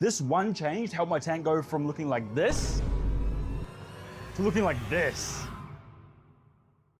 This one change helped my tank go from looking like this to looking like this.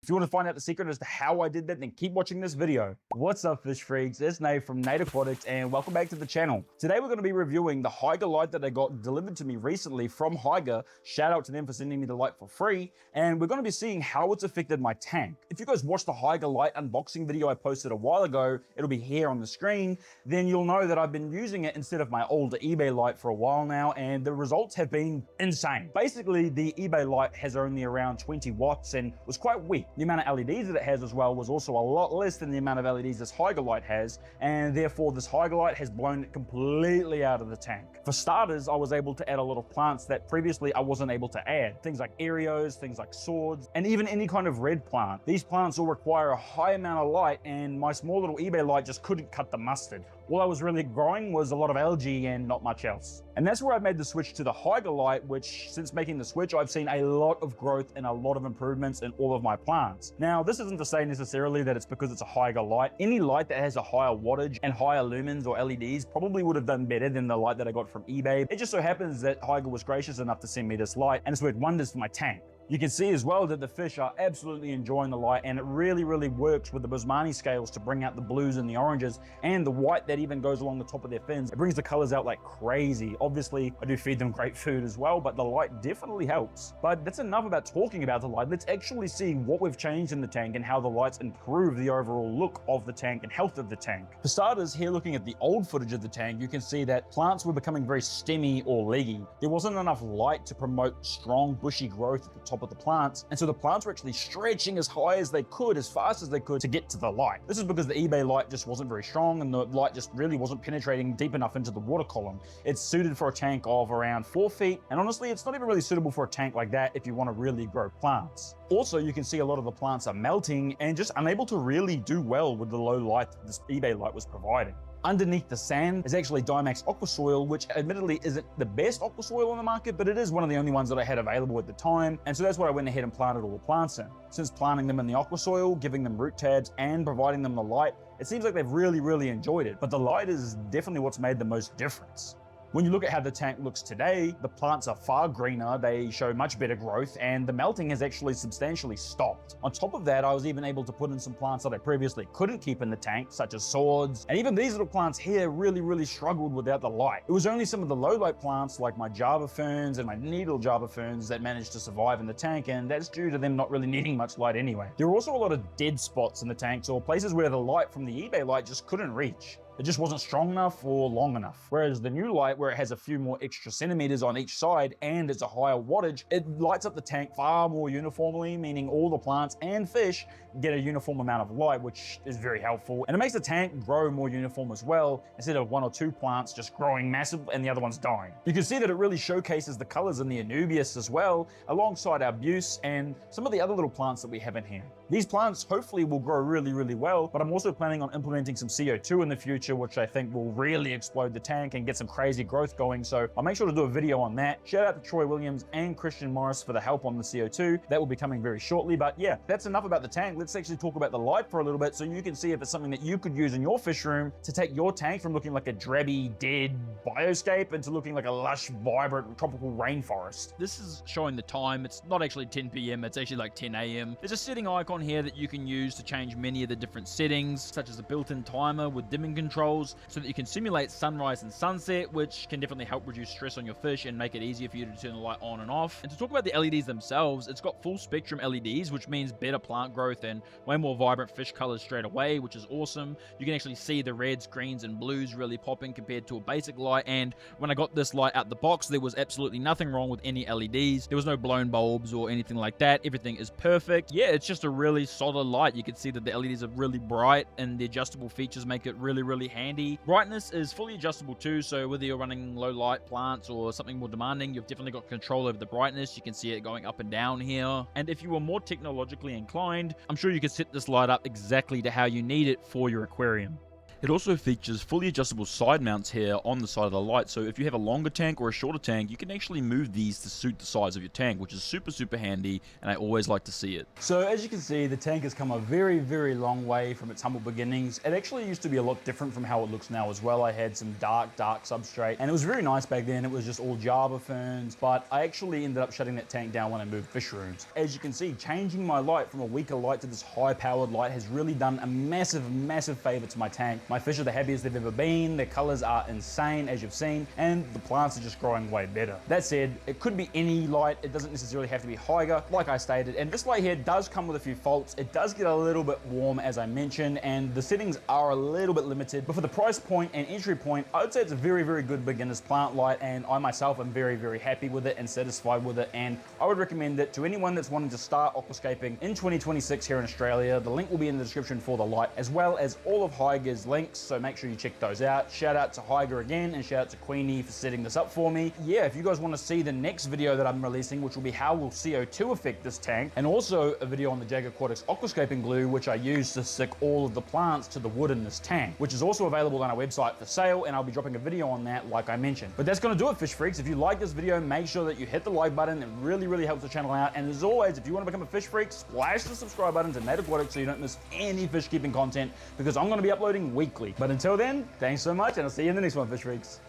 If you want to find out the secret as to how I did that, then keep watching this video. What's up, fish freaks? It's N8 from N8 Aquatics, and welcome back to the channel. Today we're going to be reviewing the Hygger light that I got delivered to me recently from Hygger. Shout out to them for sending me the light for free. And we're going to be seeing how it's affected my tank. If you guys watched the Hygger light unboxing video I posted a while ago, it'll be here on the screen, then you'll know that I've been using it instead of my older eBay light for a while now, and the results have been insane. Basically, the eBay light has only around 20 watts and was quite weak. The amount of LEDs that it has as well was also a lot less than the amount of LEDs this Hygger light has, and therefore this Hygger light has blown it completely out of the tank. For starters, I was able to add a lot of plants that previously I wasn't able to add. Things like Aerios, things like swords, and even any kind of red plant. These plants all require a high amount of light, and my small little eBay light just couldn't cut the mustard. All I was really growing was a lot of algae and not much else. And that's where I made the switch to the Hygger light, which since making the switch, I've seen a lot of growth and a lot of improvements in all of my plants. Now, this isn't to say necessarily that it's because it's a Hygger light. Any light that has a higher wattage and higher lumens or LEDs probably would have done better than the light that I got from eBay. It just so happens that Hygger was gracious enough to send me this light, and it's worked wonders for my tank. You can see as well that the fish are absolutely enjoying the light, and it really works with the Bosmani scales to bring out the blues and the oranges and the white that even goes along the top of their fins. It brings the colors out like crazy. Obviously, I do feed them great food as well, but the light definitely helps. But that's enough about talking about the light. Let's actually see what we've changed in the tank and how the lights improve the overall look of the tank and health of the tank. For starters, here looking at the old footage of the tank, you can see that plants were becoming very stemmy or leggy. There wasn't enough light to promote strong bushy growth at the top of the plants, and so the plants were actually stretching as high as they could, as fast as they could to get to the light. This is because the eBay light just wasn't very strong, and the light just really wasn't penetrating deep enough into the water column. It's suited for a tank of around 4 feet, and honestly, it's not even really suitable for a tank like that if you want to really grow plants. Also, you can see a lot of the plants are melting and just unable to really do well with the low light that this eBay light was providing. Underneath the sand is actually Dimax aqua soil, which admittedly isn't the best aqua soil on the market, but it is one of the only ones that I had available at the time, and so that's what I went ahead and planted all the plants in. Since planting them in the aqua soil, giving them root tabs, and providing them the light, it seems like they've really enjoyed it, but the light is definitely what's made the most difference. When you look at how the tank looks today, the plants are far greener, they show much better growth, and the melting has actually substantially stopped. On top of that, I was even able to put in some plants that I previously couldn't keep in the tank, such as swords, and even these little plants here really struggled without the light. It was only some of the low light plants like my Java ferns and my needle Java ferns that managed to survive in the tank, and that's due to them not really needing much light anyway. There were also a lot of dead spots in the tanks, or places where the light from the eBay light just couldn't reach. It just wasn't strong enough or long enough. Whereas the new light, where it has a few more extra centimeters on each side and it's a higher wattage, it lights up the tank far more uniformly, meaning all the plants and fish get a uniform amount of light, which is very helpful. And it makes the tank grow more uniform as well, instead of 1 or 2 plants just growing massive and the other ones dying. You can see that it really showcases the colors in the Anubias as well, alongside our Buse and some of the other little plants that we have in here. These plants hopefully will grow really well, but I'm also planning on implementing some CO2 in the future, which I think will really explode the tank and get some crazy growth going. So I'll make sure to do a video on that. Shout out to Troy Williams and Christian Morris for the help on the CO2. That will be coming very shortly. But yeah, that's enough about the tank. Let's actually talk about the light for a little bit so you can see if it's something that you could use in your fish room to take your tank from looking like a drabby, dead bioscape into looking like a lush, vibrant, tropical rainforest. This is showing the time. It's not actually 10 p.m. It's actually like 10 a.m. There's a setting icon here that you can use to change many of the different settings, such as a built-in timer with dimming controls, so that you can simulate sunrise and sunset, which can definitely help reduce stress on your fish and make it easier for you to turn the light on and off. And to talk about the LEDs themselves, it's got full spectrum LEDs, which means better plant growth and way more vibrant fish colors straight away, which is awesome. You can actually see the reds, greens, and blues really popping compared to a basic light. And when I got this light out the box, there was absolutely nothing wrong with any LEDs. There was no blown bulbs or anything like that. Everything is perfect. Yeah, it's just a really solid light. You can see that the LEDs are really bright, and the adjustable features make it really handy. Brightness is fully adjustable too, so whether you're running low light plants or something more demanding, you've definitely got control over the brightness. You can see it going up and down here. And if you were more technologically inclined, I'm sure you could set this light up exactly to how you need it for your aquarium. It also features fully adjustable side mounts here on the side of the light, so if you have a longer tank or a shorter tank, you can actually move these to suit the size of your tank, which is super handy, and I always like to see it. So as you can see, the tank has come a very long way from its humble beginnings. It actually used to be a lot different from how it looks now as well. I had some dark substrate, and it was very nice back then. It was just all Java ferns, but I actually ended up shutting that tank down when I moved fish rooms. As you can see, changing my light from a weaker light to this high-powered light has really done a massive favor to my tank. My fish are the happiest they've ever been. Their colors are insane, as you've seen, and the plants are just growing way better. That said, it could be any light. It doesn't necessarily have to be Hyger, like I stated, and this light here does come with a few faults. It does get a little bit warm, as I mentioned, and the settings are a little bit limited, but for the price point and entry point, I would say it's a very good beginner's plant light, and I myself am very happy with it and satisfied with it, and I would recommend it to anyone that's wanting to start aquascaping in 2026 here in Australia. The link will be in the description for the light, as well as all of Hygger's links, so make sure you check those out. Shout out to Hygger again, and shout out to Queenie for setting this up for me. Yeah, if you guys want to see the next video that I'm releasing, which will be how will CO2 affect this tank, and also a video on the N8 Aquatics aquascaping glue, which I use to stick all of the plants to the wood in this tank, which is also available on our website for sale, and I'll be dropping a video on that like I mentioned. But that's going to do it, fish freaks. If you like this video, make sure that you hit the like button. It really helps the channel out, and as always, if you want to become a fish freak, splash the subscribe button to N8 Aquatics so you don't miss any fish keeping content, because I'm going to be uploading weekly. But until then, thanks so much, and I'll see you in the next one, fish freaks.